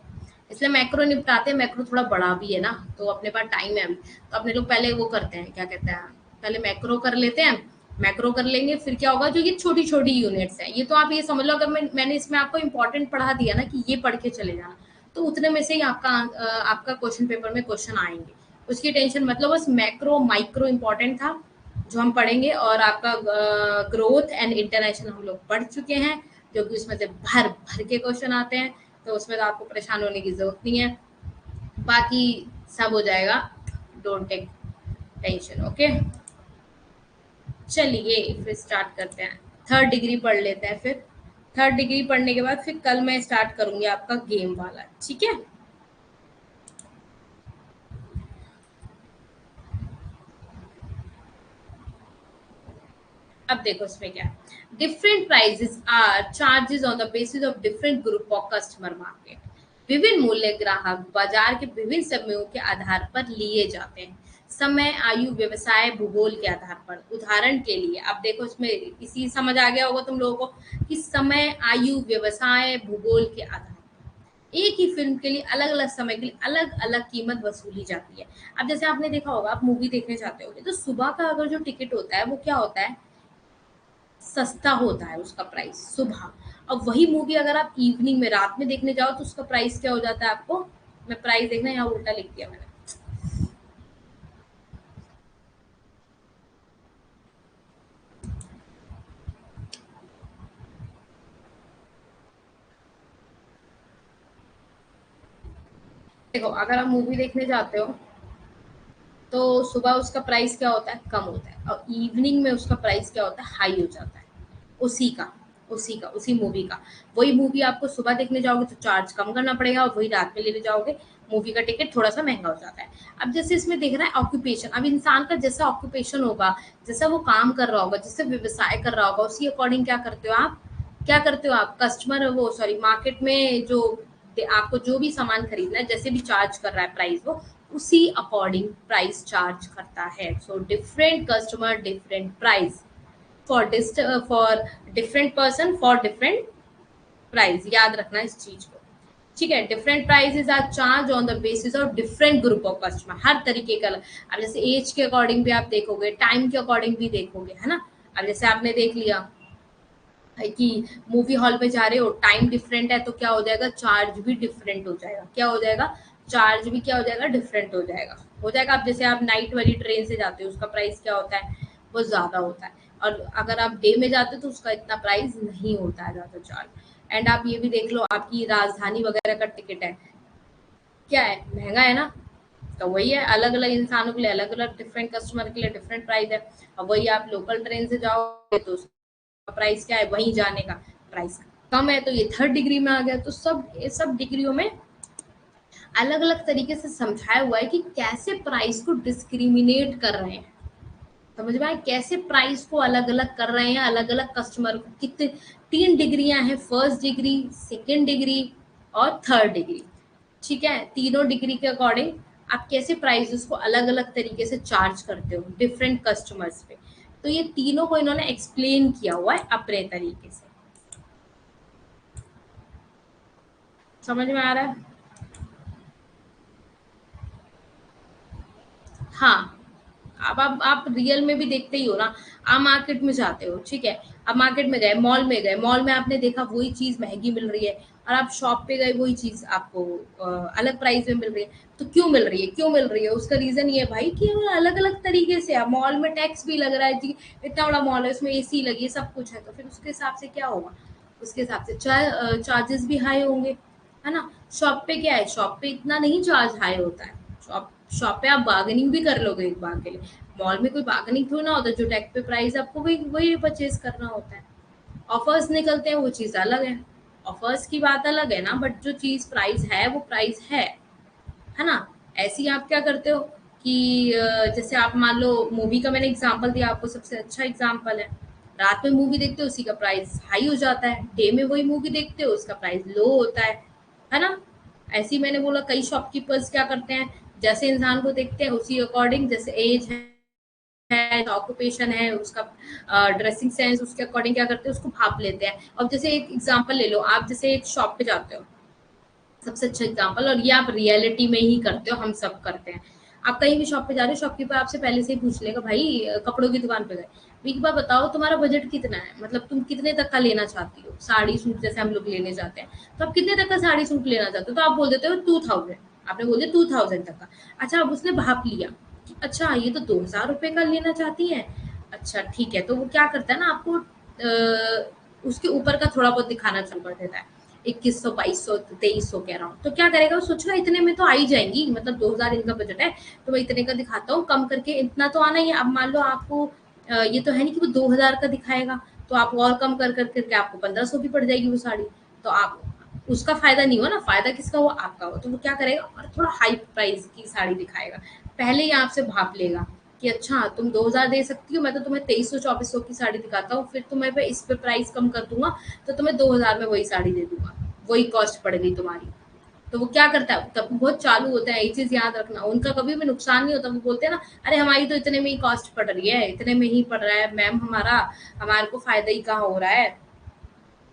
इसलिए मैक्रो निपटाते हैं। मैक्रो थोड़ा बड़ा भी है ना, तो अपने पास टाइम है अभी, तो अपने लोग पहले वो करते हैं, क्या कहते हैं, पहले मैक्रो कर लेते हैं। मैक्रो कर लेंगे फिर क्या होगा, जो ये छोटी छोटी यूनिट्स है, ये तो आप ये समझ लो, अगर मैंने इसमें आपको इंपॉर्टेंट पढ़ा दिया ना कि ये पढ़ के चले जाना, तो उतने में से ही आपका क्वेश्चन पेपर में क्वेश्चन आएंगे, उसकी टेंशन मतलब। बस मैक्रो माइक्रो इंपॉर्टेंट था जो हम पढ़ेंगे, और आपका ग्रोथ एंड इंटरनेशनल हम लोग पढ़ चुके हैं, जो कि उसमें से भर भर के क्वेश्चन आते हैं, तो उसमें तो आपको परेशान होने की जरूरत नहीं है, बाकी सब हो जाएगा, डोंट टेक टेंशन। ओके चलिए फिर स्टार्ट करते हैं, थर्ड डिग्री पढ़ लेते हैं फिर। थर्ड डिग्री पढ़ने के बाद फिर कल मैं स्टार्ट करूंगी आपका गेम वाला, ठीक है? अब देखो इसमें क्या है, different prices are charges on the basis of different group of customer market. विभिन्न मूल्य ग्राहक बाजार के विभिन्न समूहों के आधार पर लिए जाते हैं, समय, आयु, व्यवसाय, भूगोल के आधार पर। उदाहरण के लिए अब देखो इसमें इसी समझ आ गया होगा तुम लोगों को कि समय, आयु, व्यवसाय, भूगोल के आधार पर एक ही फिल्म के लिए अलग अलग समय के लिए अलग अलग कीमत वसूली जाती है। अब जैसे आपने देखा होगा, आप मूवी देखने जाते होगे तो सुबह का अगर जो टिकट होता है वो क्या होता है, सस्ता होता है उसका प्राइस सुबह। अब वही मूवी अगर आप इवनिंग में रात में देखने जाओ तो उसका प्राइस क्या हो जाता है आपको, मैं प्राइस देखना यहाँ उल्टा लिख दिया मैंने। देखो अगर आप मूवी देखने जाते हो तो सुबह उसका प्राइस क्या होता है, कम होता है, और इवनिंग में उसका प्राइस क्या होता है, हाई हो जाता है। उसी का उसी मूवी का, वही मूवी आपको सुबह देखने जाओगे तो चार्ज कम करना पड़ेगा, और वही रात में लेने जाओगे मूवी का टिकट थोड़ा सा महंगा हो जाता है। अब जैसे इसमें देख रहा है ऑक्यूपेशन, अब इंसान का जैसा ऑक्यूपेशन होगा, जैसा वो काम कर रहा होगा, जैसे व्यवसाय कर रहा होगा, उसी अकॉर्डिंग क्या करते हो आप, क्या करते हो आप, कस्टमर वो सॉरी मार्केट में जो आपको जो भी सामान खरीदना है, जैसे भी चार्ज कर रहा है प्राइस, वो उसी अकॉर्डिंग प्राइस चार्ज करता है। So different customer different price for different person for different price, याद रखना इस चीज को, ठीक है? Different prices are charge on the basis of different group of customer, हर तरीके का। अब जैसे एज के अकॉर्डिंग भी आप देखोगे, टाइम के अकॉर्डिंग भी देखोगे, है ना? अब जैसे आपने देख लिया है कि मूवी हॉल में जा रहे हो, टाइम डिफरेंट है, तो क्या हो जाएगा, चार्ज भी डिफरेंट हो जाएगा, क्या हो जाएगा, चार्ज भी क्या हो जाएगा, डिफरेंट हो जाएगा, हो जाएगा। अब जैसे आप नाइट वाली ट्रेन से जाते हो, उसका प्राइस क्या होता है, वो ज्यादा होता है, और अगर आप डे में जाते हो तो उसका इतना प्राइस नहीं होता है ज्यादा चार्ज। एंड आप ये भी देख लो, आपकी राजधानी वगैरह का टिकट है, क्या है, महंगा है ना? तो वही है, अलग अलग इंसानों के लिए अलग अलग, डिफरेंट कस्टमर के लिए डिफरेंट प्राइस है। और वही आप लोकल ट्रेन से जाओगे तो उसका प्राइस क्या है, वहीं जाने का प्राइस कम है, तो ये थर्ड डिग्री में आ गया। तो सब ये सब डिग्रियों में अलग अलग तरीके से समझाया हुआ है कि कैसे प्राइस को डिस्क्रिमिनेट कर रहे हैं, समझ में आए, कैसे प्राइस को अलग अलग कर रहे हैं, अलग अलग कस्टमर को। कितने, तीन डिग्रियां हैं, फर्स्ट डिग्री, सेकेंड डिग्री और थर्ड डिग्री, ठीक है? तीनों डिग्री के अकॉर्डिंग आप कैसे प्राइसेस को अलग अलग तरीके से चार्ज करते हो डिफरेंट कस्टमर्स पे, तो ये तीनों को इन्होंने एक्सप्लेन किया हुआ है अपने तरीके से। समझ में आ रहा है? हाँ, अब आप रियल में भी देखते ही हो ना, आप मार्केट में जाते हो, ठीक है? अब मार्केट में गए, मॉल में गए, मॉल में आपने देखा वही चीज महंगी मिल रही है, और आप शॉप पे गए वही चीज आपको अलग प्राइस में मिल रही है। तो क्यों मिल रही है, क्यों मिल रही है? उसका रीजन ये है भाई कि अलग अलग तरीके से, अब मॉल में टैक्स भी लग रहा है जी, इतना बड़ा मॉल है, उसमें एसी लगी है, सब कुछ है, तो फिर उसके हिसाब से क्या होगा, उसके हिसाब से चार्जेस भी हाई होंगे, है ना? शॉप पे क्या है, शॉप पे इतना नहीं चार्ज हाई होता है, शॉप शॉप पे आप बार्गेनिंग भी कर लोगे एक बार के लिए। मॉल में कोई बार्गेनिंग थोड़ी ना होता है, जो टैग पे प्राइस आपको वही वही परचेज करना होता है। ऑफर्स निकलते हैं वो चीज़ अलग है, ऑफर्स की बात अलग है ना, बट जो चीज़ प्राइस है वो प्राइस है ना। ऐसे ही आप क्या करते हो कि जैसे आप मान लो मूवी का मैंने एग्जांपल दिया आपको, सबसे अच्छा एग्जांपल है। रात में मूवी देखते हो उसी का प्राइस हाई हो जाता है, डे में वही मूवी देखते हो उसका प्राइस लो होता है ना। ऐसे ही मैंने बोला कई शॉपकीपर्स क्या करते हैं, जैसे इंसान को देखते हैं उसी अकॉर्डिंग, जैसे एज है, ऑक्यूपेशन है उसका, ड्रेसिंग सेंस, उसके अकॉर्डिंग क्या करते हैं उसको भाप लेते हैं। अब जैसे एक एग्जांपल ले लो, आप जैसे एक शॉप पे जाते हो, सबसे अच्छा एग्जांपल, और ये आप रियलिटी में ही करते हो, हम सब करते हैं। आप कहीं भी शॉप पे जा रहे हो, शॉपकीपर आपसे पहले से ही पूछ लेगा, भाई कपड़ों की दुकान पे गए, एक बार बताओ तुम्हारा बजट कितना है, मतलब तुम कितने तक का लेना चाहती हो, साड़ी सूट जैसे हम लोग लेने जाते हैं, तो आप कितने तक का साड़ी सूट लेना चाहते हो, तो आप बोल देते हो 2000, आपने बोल दिया 2000 तक का। अच्छा, अब उसने भाप लिया कि अच्छा ये तो 2000 रुपए का लेना चाहती है, अच्छा ठीक है, तो वो क्या करता है ना, आपको उसके ऊपर का थोड़ा बहुत दिखाना चालू कर देता है, 2100 2200 2300 कह रहा हूँ, तो क्या करेगा वो सोचेगा इतने में तो आ ही जाएंगी, मतलब 2000 इनका बजट है, तो मैं इतने का दिखाता हूँ, कम करके इतना तो आना ही है। अब मान लो आपको ये तो है नहीं कि वो 2000 का दिखाएगा, तो आप और कम कर करके आपको 1500 की पड़ जाएगी वो साड़ी, तो आप उसका फायदा नहीं हुआ ना, फायदा किसका हुआ, आपका हुआ। तो वो क्या करेगा, और थोड़ा हाई प्राइस की साड़ी दिखाएगा, पहले ही आपसे भाप लेगा कि अच्छा तुम 2000 दे सकती हो, मैं तो तुम्हें 2300 2400 की साड़ी दिखाता हूँ, फिर तुम्हें पे इस पे प्राइस कम कर दूंगा, तो तुम्हें 2000 में वही साड़ी दे दूंगा, वही कॉस्ट पड़ गई तुम्हारी। तो वो क्या करता है, तब बहुत चालू होता है, एक चीज याद रखना, उनका कभी भी नुकसान नहीं होता। वो बोलते हैं ना, अरे हमारी तो इतने में ही कॉस्ट पड़ रही है, इतने में ही पड़ रहा है मैम, हमारे को फायदा ही कहाँ हो रहा है।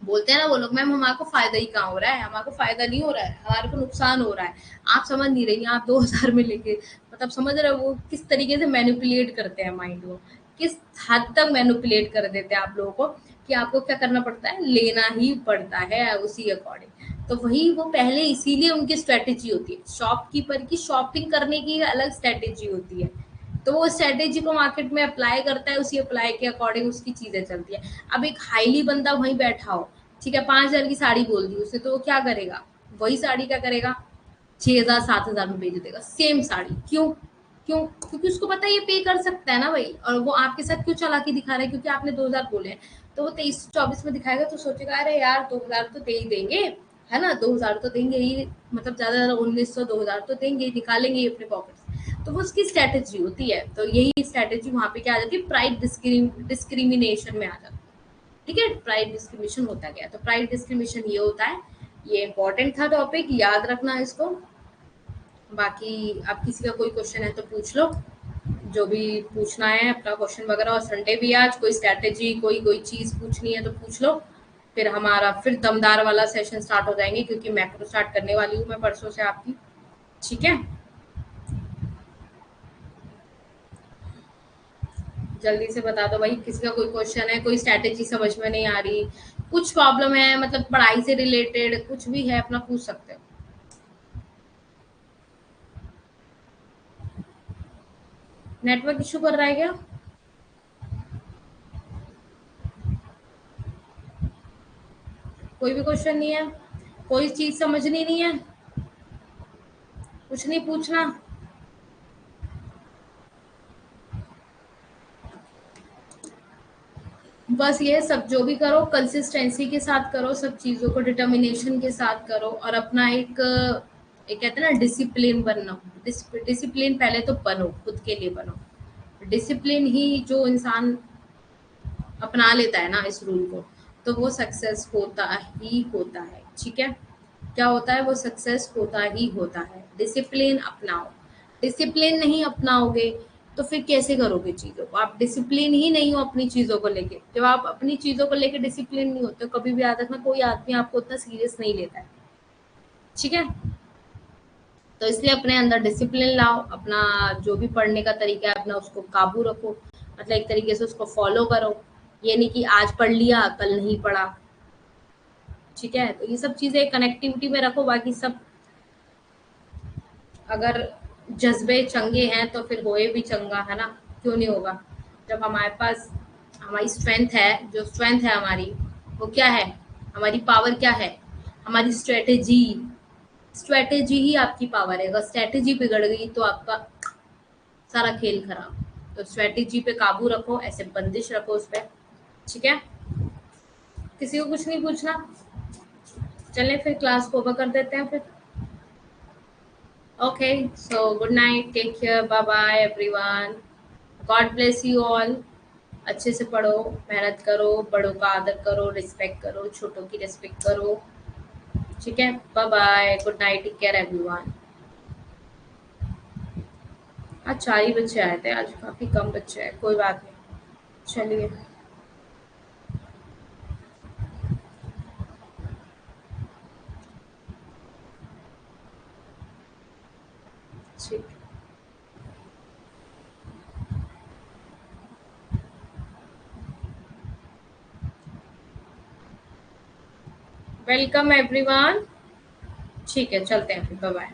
बोलते हैं ना वो लोग, मैम हमारे को फायदा ही कहाँ हो रहा है, हमारे को फायदा नहीं हो रहा है, हमारे को नुकसान हो रहा है। आप समझ नहीं रही, आप 2000 में लेके, मतलब समझ रहे हो वो किस तरीके से मैनिपुलेट करते हैं माइंड को, किस हद तक मैनिपुलेट कर देते हैं आप लोगों को, कि आपको क्या करना पड़ता है, लेना ही पड़ता है उसी अकॉर्डिंग। तो वही वो पहले इसीलिए उनकी स्ट्रेटेजी होती है, शॉपकीपर की शॉपिंग करने की अलग स्ट्रेटेजी होती है, तो वो स्ट्रेटेजी को मार्केट में अप्लाई करता है, उसी अप्लाई के अकॉर्डिंग उसकी चीजें चलती है। अब एक हाईली बंदा वहीं बैठा हो, ठीक है, 5000 की साड़ी बोल दी उसने, तो वो क्या करेगा, वही साड़ी क्या करेगा, 6000 7000 में बेच देगा सेम साड़ी। क्यों? क्योंकि उसको पता है ये पे कर सकता है ना भाई, और वो आपके साथ क्यों चालाकी दिखा रहा है, क्योंकि आपने 2000 बोले हैं, तो वो 2324 में दिखाएगा, तो सोचेगा अरे यार 2000 तो दे ही देंगे, है ना, 2000 तो देंगे ही, मतलब ज्यादा ज्यादा 1900 2000 तो देंगे ही, निकालेंगे ही अपने पॉकेट से। तो वो उसकी स्ट्रेटेजी होती है, तो यही स्ट्रेटेजी वहां पे क्या आ जाती है, प्राइस डिस्क्रिमिनेशन में आ जाती है। ठीक है, प्राइस डिस्क्रिमिनेशन होता गया, तो प्राइस डिस्क्रिमिनेशन ये होता है। ये इंपॉर्टेंट था टॉपिक, याद रखना इसको। बाकी अब किसी का कोई क्वेश्चन है तो पूछ लो, जो भी पूछना है अपना क्वेश्चन वगैरह, और संडे भी है आज, कोई स्ट्रेटेजी कोई चीज पूछनी है तो पूछ लो, फिर हमारा फिर दमदार वाला सेशन स्टार्ट हो जाएंगे, क्योंकि मैक्रो स्टार्ट करने वाली हूँ मैं परसों से आपकी। ठीक है, जल्दी से बता दो भाई, किसी का कोई क्वेश्चन है, कोई स्ट्रेटेजी समझ में नहीं आ रही, कुछ प्रॉब्लम है, मतलब पढ़ाई से रिलेटेड कुछ भी है अपना पूछ सकते हो। नेटवर्क इशू कर रहा है क्या? कोई भी क्वेश्चन नहीं है, कोई चीज समझनी नहीं है, कुछ नहीं पूछना? बस ये सब जो भी करो कंसिस्टेंसी के साथ करो, सब चीज़ों को डिटर्मिनेशन के साथ करो, और अपना एक कहते हैं ना डिसिप्लिन बनना, डिसिप्लिन पहले तो बनो, खुद के लिए बनो। डिसिप्लिन ही जो इंसान अपना लेता है ना इस रूल को, तो वो सक्सेस होता ही होता है। ठीक है, क्या होता है, वो सक्सेस होता ही होता है। डिसिप्लिन अपनाओ, डिसिप्लिन नहीं अपनाओगे तो फिर कैसे करोगे चीज़ों को, आप डिसिप्लिन ही नहीं हो अपनी चीज़ों को लेके, जब आप अपनी चीज़ों को लेके डिसिप्लिन नहीं होते हो, कभी भी याद रखना कोई आदमी आपको उतना सीरियस नहीं लेता है। ठीक है, तो इसलिए अपने अंदर डिसिप्लिन लाओ, अपना जो भी पढ़ने का तरीका है अपना उसको काबू रखो, मतलब एक तरीके से उसको फॉलो करो, ये नहीं कि आज पढ़ लिया कल नहीं पढ़ा। ठीक है, तो ये सब चीजें कनेक्टिविटी में रखो, बाकी सब अगर जज्बे चंगे हैं तो फिर होए भी चंगा, है ना, क्यों नहीं होगा। जब हमारे पास हमारी स्ट्रेंथ है, जो स्ट्रेंथ है हमारी, वो क्या है, हमारी पावर क्या है, हमारी स्ट्रेटेजी, स्ट्रेटेजी ही आपकी पावर है। अगर स्ट्रेटेजी बिगड़ गई तो आपका सारा खेल खराब। तो स्ट्रेटेजी पे काबू रखो, ऐसे बंदिश रखो उस पर। ठीक है, किसी को कुछ नहीं पूछना? चलें फिर क्लास को ओवर कर देते हैं फिर। Okay, so good night, take care, bye bye everyone, God bless you all. अच्छे से पढ़ो, मेहनत करो, बड़ों का आदर करो, रिस्पेक्ट करो, छोटों की रिस्पेक्ट करो। ठीक है, bye bye, good night, take care everyone. आज 4 ही बच्चे आए थे, आज काफी कम बच्चे हैं, कोई बात नहीं, चलिए। ठीक, वेलकम एवरीवन। ठीक है, चलते हैं फिर, बाय बाय।